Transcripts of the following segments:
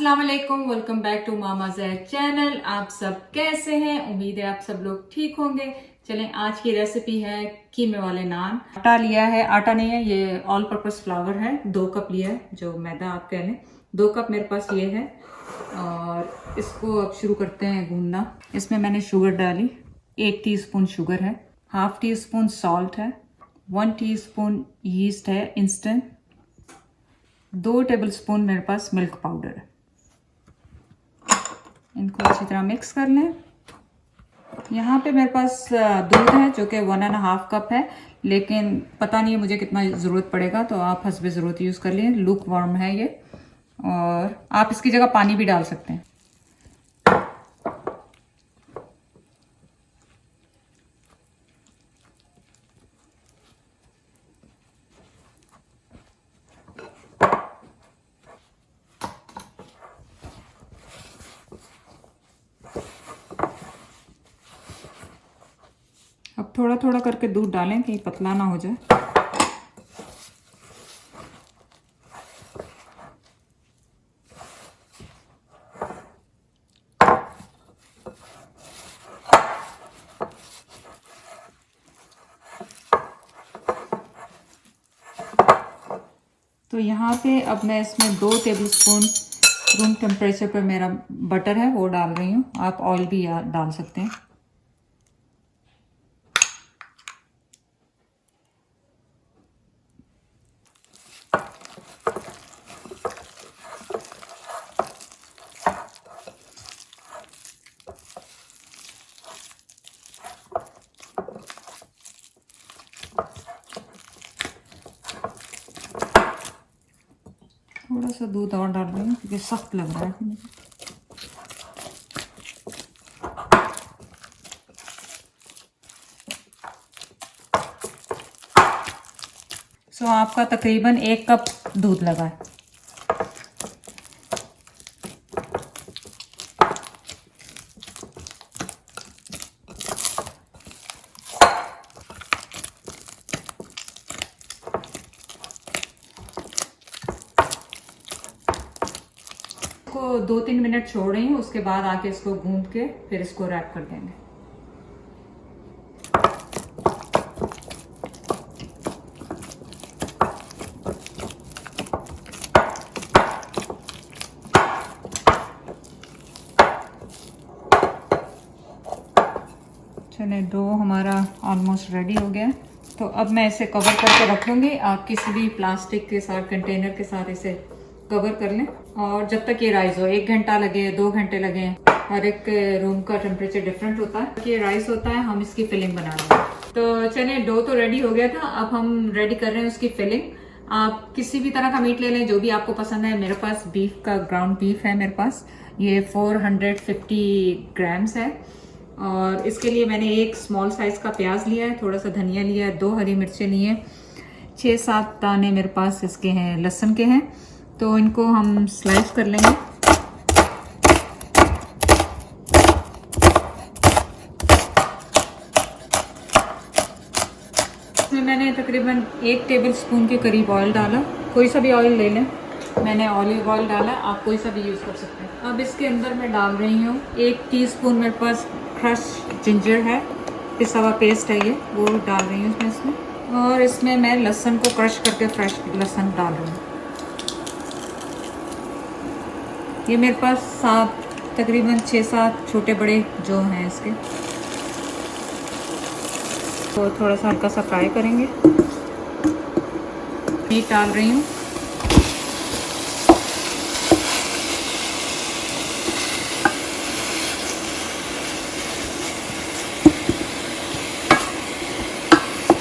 अस्सलाम वालेकुम, welcome back to Mama Zaid channel. आप सब कैसे हैं? उम्मीद है आप सब लोग ठीक होंगे। चलें, आज की रेसिपी है कीमे वाले नान। आटा लिया है, आटा नहीं है, ये ऑल पर्पस फ्लावर है। 2 कप लिया है, जो मैदा आप कह लें। 2 कप मेरे पास ये है और इसको अब शुरू करते हैं गूंदना। इसमें मैंने शुगर डाली, 1 टीस्पून शुगर है, हाफ टी स्पून सॉल्ट है, 1 टीस्पून यीस्ट है इंस्टेंट, 2 टेबलस्पून मेरे पास मिल्क पाउडर है। इनको अच्छी तरह मिक्स कर लें। यहाँ पे मेरे पास दूध है जो कि 1.5 कप है, लेकिन पता नहीं है मुझे कितना ज़रूरत पड़ेगा, तो आप हस्बे ज़रूरत यूज़ कर लें। लूक वार्म है ये, और आप इसकी जगह पानी भी डाल सकते हैं। अब थोड़ा थोड़ा करके दूध डालें कहीं पतला ना हो जाए। तो यहाँ पे अब मैं इसमें 2 टेबलस्पून रूम टेम्परेचर पर मेरा बटर है वो डाल रही हूँ। आप ऑयल भी डाल सकते हैं। थोड़ा सा दूध और डाल रही हूँ क्योंकि सख्त लग रहा है मुझे। सो आपका तकरीबन 1 कप दूध लगा है। इसको 2-3 मिनट छोड़ रही हूँ, उसके बाद आके इसको गूंद के फिर इसको रैप कर देंगे। चले, डो हमारा ऑलमोस्ट रेडी हो गया है। तो अब मैं इसे कवर करके रख लूँगी। आप किसी भी प्लास्टिक के साथ, कंटेनर के साथ इसे कवर कर लें, और जब तक ये राइज हो, 1 घंटा लगे, 2 घंटे लगे, हर एक रूम का टेम्परेचर डिफरेंट होता है। ये राइस होता है, हम इसकी फिलिंग बना रहे हैं। तो चलिए, डो तो रेडी हो गया था, अब हम रेडी कर रहे हैं उसकी फिलिंग। आप किसी भी तरह का मीट ले लें, जो भी आपको पसंद है। मेरे पास बीफ का ग्राउंड बीफ है मेरे पास, ये 450 ग्राम्स है। और इसके लिए मैंने 1 स्मॉल साइज का प्याज लिया है, थोड़ा सा धनिया लिया है, 2 हरी मिर्चें लिए, 6-7 दाने मेरे पास इसके हैं लहसुन के हैं। तो इनको हम स्लाइस कर लेंगे। इसमें मैंने तकरीबन 1 टेबलस्पून के करीब ऑयल डाला। कोई सा भी ऑयल ले लें, मैंने ऑलिव ऑयल डाला, आप कोई सा भी यूज़ कर सकते हैं। अब इसके अंदर मैं डाल रही हूँ 1 टीस्पून मेरे पास क्रश जिंजर है, पिसा हुआ पेस्ट है ये, वो डाल रही हूँ इसमें। और इसमें मैं लहसुन को क्रश करके फ्रेश लहसुन डाल रही हूँ। ये मेरे पास तकरीबन 6-7 छोटे बड़े जो हैं इसके, तो थोड़ा सा हल्का सा फ्राई करेंगे। मीट डाल रही हूँ।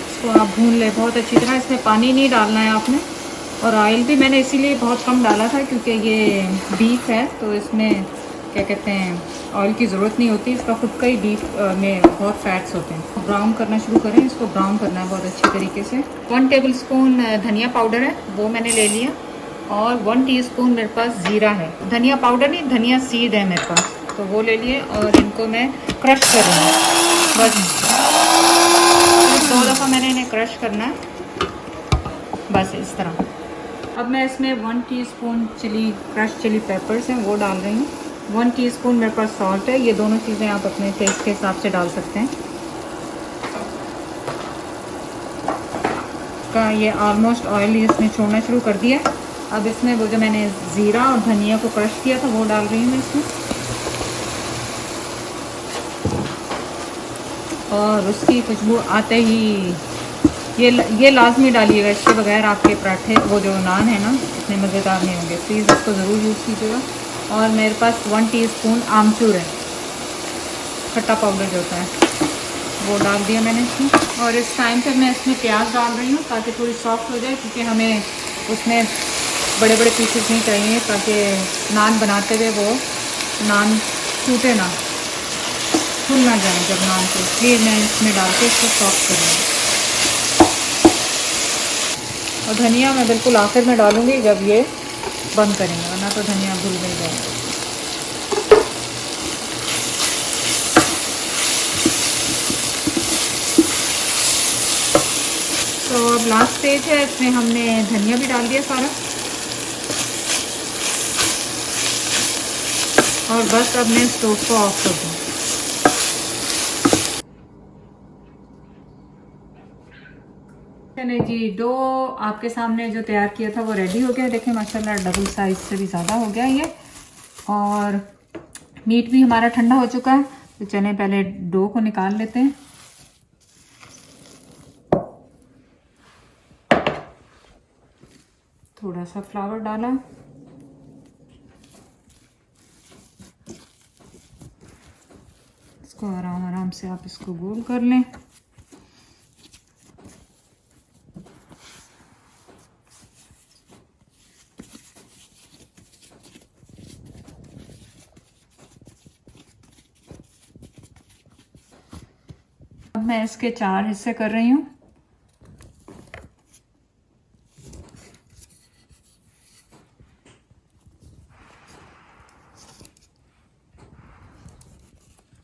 इसको आप भून ले बहुत अच्छी तरह। इसमें पानी नहीं डालना है आपने, और ऑयल भी मैंने इसीलिए बहुत कम डाला था क्योंकि ये बीफ है, तो इसमें क्या कहते हैं, ऑयल की ज़रूरत नहीं होती। इसका खुद का ही बीफ में बहुत फैट्स होते हैं। ब्राउन करना शुरू करें, इसको ब्राउन करना है बहुत अच्छी तरीके से। 1 टेबलस्पून धनिया पाउडर है, वो मैंने ले लिया, और 1 टीस्पून मेरे पास ज़ीरा है। धनिया पाउडर नहीं, धनिया सीड है मेरे पास, तो वो ले लिए, और इनको मैं क्रश कर रही हूँ। बस 2 दफ़ा मैंने इन्हें क्रश करना है, बस इस तरह। अब मैं इसमें 1 teaspoon chilli crush chilli peppers हैं वो डाल रही हूँ। 1 टीस्पून मेरे पास सॉल्ट है। ये दोनों चीज़ें आप अपने टेस्ट के हिसाब से डाल सकते हैं। का ये ऑलमोस्ट ऑयल इसने छोड़ना शुरू कर दिया। अब इसमें वो जो मैंने ज़ीरा और धनिया को क्रश किया था वो डाल रही हूँ मैं इसमें, और उसकी खुशबू आते ही ये लाजमी डालिएगा, इसके बगैर आपके पराठे वो जो नान है ना इतने मज़ेदार नहीं होंगे। प्लीज़ इसको ज़रूर यूज़ कीजिएगा। और मेरे पास 1 टीस्पून आमचूर है, खट्टा पाउडर जो होता है, वो डाल दिया मैंने इसमें। और इस टाइम पे मैं इसमें प्याज डाल रही हूँ ताकि थोड़ी सॉफ्ट हो जाए, क्योंकि हमें उसमें बड़े बड़े पीसेस नहीं चाहिए ताकि नान बनाते हुए वो नान टूटे ना, खुल ना जाए जब नान को। इसलिए मैं इसमें डाल के इसको सॉफ्ट करूँगी। और धनिया मैं बिल्कुल आखिर में डालूँगी जब ये बंद करेंगे, वरना तो धनिया भूल नहीं जाएगा। तो अब लास्ट स्टेज है, इसमें हमने धनिया भी डाल दिया सारा, और बस अब मैं स्टोव को ऑफ कर दूँ। चलिए जी, डो आपके सामने जो तैयार किया था वो रेडी हो गया। देखें माशाल्लाह डबल साइज से भी ज़्यादा हो गया ये, और मीट भी हमारा ठंडा हो चुका है। तो चलें पहले डो को निकाल लेते हैं। थोड़ा सा फ्लावर डाला, इसको आराम आराम से आप इसको गोल कर लें। अब मैं इसके 4 हिस्से कर रही हूँ।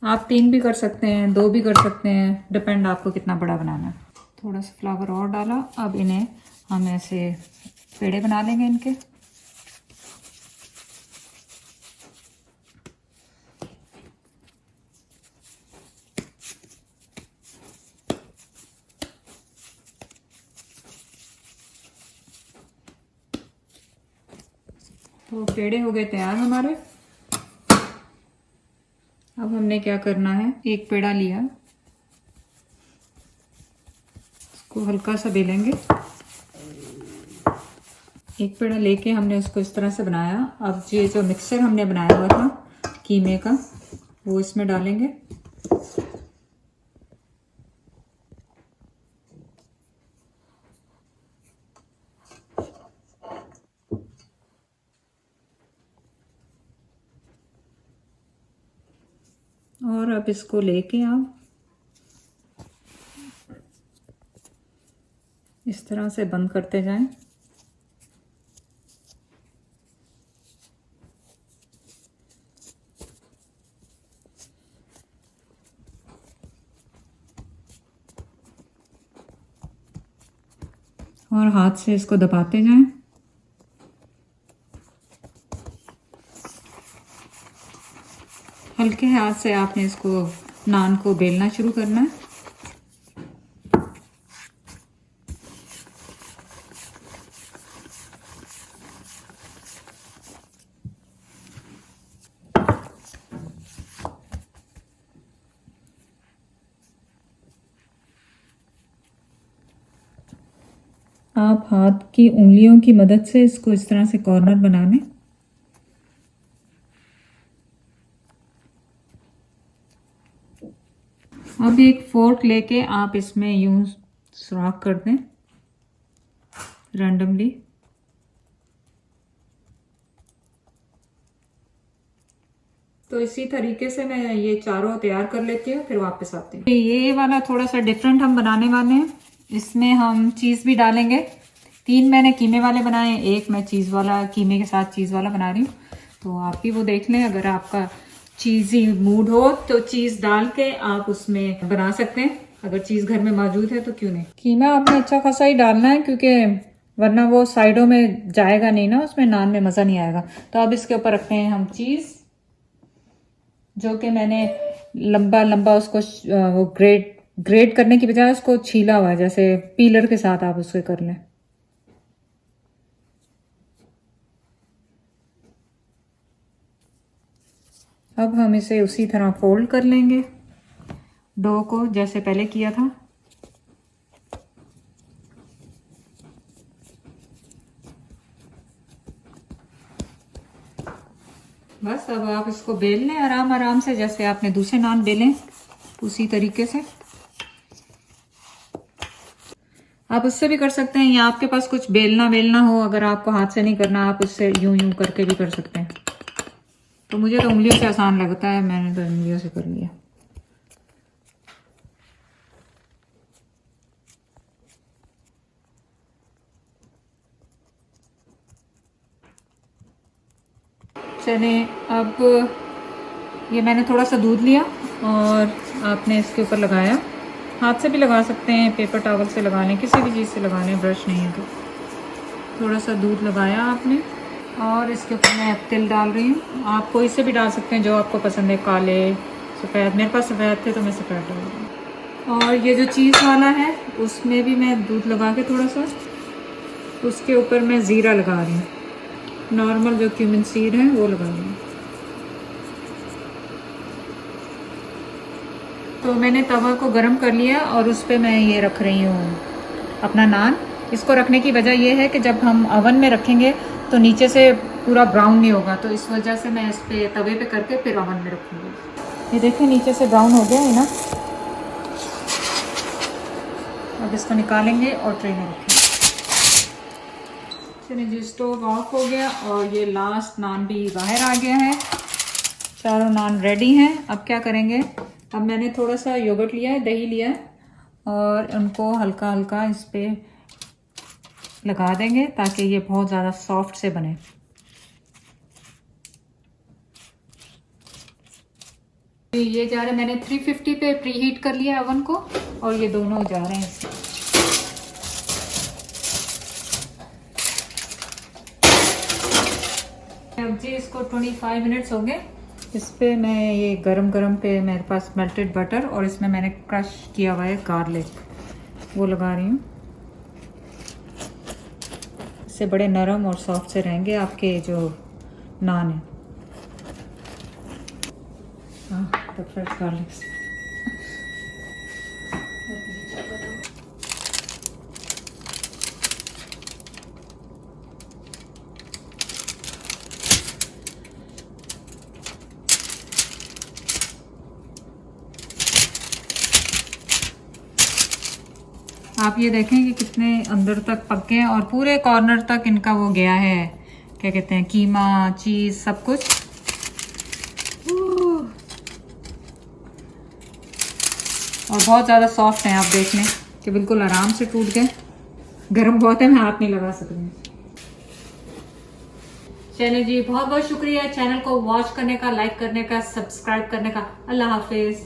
आप 3 भी कर सकते हैं, 2 भी कर सकते हैं, डिपेंड आपको कितना बड़ा बनाना है। थोड़ा सा फ्लावर और डाला। अब इन्हें हम ऐसे पेड़े बना लेंगे इनके। तो पेड़े हो गए तैयार हमारे। अब हमने क्या करना है, एक पेड़ा लिया, इसको हल्का सा बेलेंगे। एक पेड़ा लेके हमने उसको इस तरह से बनाया। अब ये जो मिक्सचर हमने बनाया हुआ था कीमे का, वो इसमें डालेंगे। और अब इसको लेके आप इस तरह से बंद करते जाएं। और हाथ से इसको दबाते जाएं। हल्के हाथ से आपने इसको नान को बेलना शुरू करना है। आप हाथ की उंगलियों की मदद से इसको इस तरह से कॉर्नर बना लें। अब एक फोर्क लेके आप इसमें यूं सुराख कर दें रैंडमली। तो इसी तरीके से मैं ये चारों तैयार कर लेती हूँ, फिर वापस आती हूँ। ये वाला थोड़ा सा डिफरेंट हम बनाने वाले हैं। इसमें हम चीज़ भी डालेंगे। 3 मैंने कीमे वाले बनाए हैं, 1 मैं चीज़ वाला, कीमे के साथ चीज़ वाला बना रही हूँ। तो आप भी वो देख लें, अगर आपका चीज़ी मूड हो तो चीज़ डाल के आप उसमें बना सकते हैं। अगर चीज़ घर में मौजूद है तो क्यों नहीं। कीमा आपने अच्छा खासा ही डालना है, क्योंकि वरना वो साइडों में जाएगा नहीं ना, उसमें नान में मज़ा नहीं आएगा। तो अब इसके ऊपर रखते हैं हम चीज़, जो कि मैंने लंबा लंबा उसको वो ग्रेट करने की बजाय उसको छीला हुआ है, जैसे पीलर के साथ आप उसके कर लें। अब हम इसे उसी तरह फोल्ड कर लेंगे डो को, जैसे पहले किया था। बस अब आप इसको बेल लें आराम आराम से, जैसे आपने दूसरे नान बेलें उसी तरीके से। आप उससे भी कर सकते हैं, या आपके पास कुछ बेलना हो, अगर आपको हाथ से नहीं करना आप उससे यूं यूं करके भी कर सकते हैं। तो मुझे तो उंगलियों से आसान लगता है, मैंने तो उंगलियों से कर लिया। चलिए अब ये मैंने थोड़ा सा दूध लिया और आपने इसके ऊपर लगाया, हाथ से भी लगा सकते हैं, पेपर टॉवल से लगा लें, किसी भी चीज़ से लगा लें, ब्रश नहीं है तो। थोड़ा सा दूध लगाया आपने और इसके ऊपर मैं तिल डाल रही हूँ। आप कोई से भी डाल सकते हैं जो आपको पसंद है, काले, सफ़ेद। मेरे पास सफ़ेद थे तो मैं सफ़ेद डाल रही हूँ। और ये जो चीज़ वाला है उसमें भी मैं दूध लगा के थोड़ा सा उसके ऊपर मैं ज़ीरा लगा रही हूँ, नॉर्मल जो क्यूमिन सीड है वो लगा रही हूँ। तो मैंने तवा को गरम कर लिया और उस पर मैं ये रख रही हूँ अपना नान। इसको रखने की वजह यह है कि जब हम अवन में रखेंगे तो नीचे से पूरा ब्राउन नहीं होगा, तो इस वजह से मैं इस पे तवे पे करके फिर अवन में रखूँगी। ये देखिए नीचे से ब्राउन हो गया है ना। अब इसको निकालेंगे और ट्रे में रखेंगे। चलिए जी, स्टोव ऑफ हो गया और ये लास्ट नान भी बाहर आ गया है। चारों नान रेडी हैं। अब क्या करेंगे, अब मैंने थोड़ा सा योगर्ट लिया है, दही लिया है, और उनको हल्का हल्का इस पे लगा देंगे ताकि ये बहुत ज़्यादा सॉफ्ट से बने। ये जा रहे हैं, मैंने 350 पे प्री हीट कर लिया ओवन को, और ये दोनों जा रहे हैं। अब जी इसको 25 मिनट्स हो गए। इस पे मैं ये गरम गरम पे मेरे पास मेल्टेड बटर और इसमें मैंने क्रश किया हुआ है गार्लिक, वो लगा रही हूँ। इससे बड़े नरम और सॉफ्ट से रहेंगे आपके जो नान है। The fresh garlic. आप ये देखें कि कितने अंदर तक पक गए हैं और पूरे कॉर्नर तक इनका वो गया है, क्या कहते हैं, कीमा, चीज़, सब कुछ। और बहुत ज़्यादा सॉफ्ट हैं, आप देख लें कि बिल्कुल आराम से टूट गए। गर्म बहुत है, मैं हाथ नहीं लगा सकती। चलिए जी, बहुत बहुत शुक्रिया चैनल को वॉच करने का, लाइक करने का, सब्सक्राइब करने का। अल्लाह हाफिज़।